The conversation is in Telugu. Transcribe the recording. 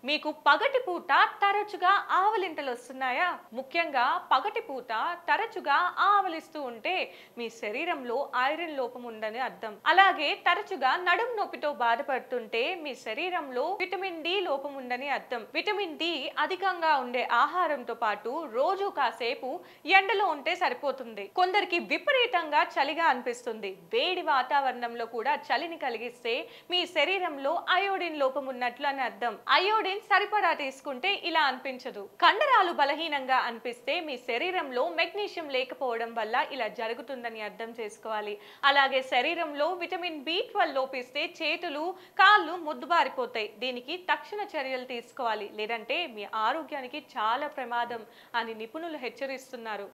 మీకు పగటిపూట తరచుగా ఆవలింతలు వస్తున్నాయా? ముఖ్యంగా పగటిపూట తరచుగా ఆవలిస్తూ ఉంటే మీ శరీరంలో ఐరన్ లోపం ఉందని అర్థం. అలాగే తరచుగా నడుం నొప్పితో బాధపడుతుంటే మీ శరీరంలో విటమిన్ డి లోపం ఉందని అర్థం. విటమిన్ డి అధికంగా ఉండే ఆహారంతో పాటు రోజు కాసేపు ఎండలో ఉంటే సరిపోతుంది. కొందరికి విపరీతంగా చలిగా అనిపిస్తుంది. వేడి వాతావరణంలో కూడా చలిని కలిగిస్తే మీ శరీరంలో అయోడిన్ లోపం ఉన్నట్లు అని అర్థం. అయోడిన్ సరిపడా తీసుకుంటే ఇలా అనిపించదు. కండరాలు బలహీనంగా అనిపిస్తే మీ శరీరంలో మెగ్నీషియం లేకపోవడం వల్ల ఇలా జరుగుతుందని అర్థం చేసుకోవాలి. అలాగే శరీరంలో విటమిన్ బి12 లోపిస్తే చేతులు కాళ్ళు ముద్దుబారిపోతాయి. దీనికి తక్షణ చర్యలు తీసుకోవాలి, లేదంటే మీ ఆరోగ్యానికి చాలా ప్రమాదం అని నిపుణులు హెచ్చరిస్తున్నారు.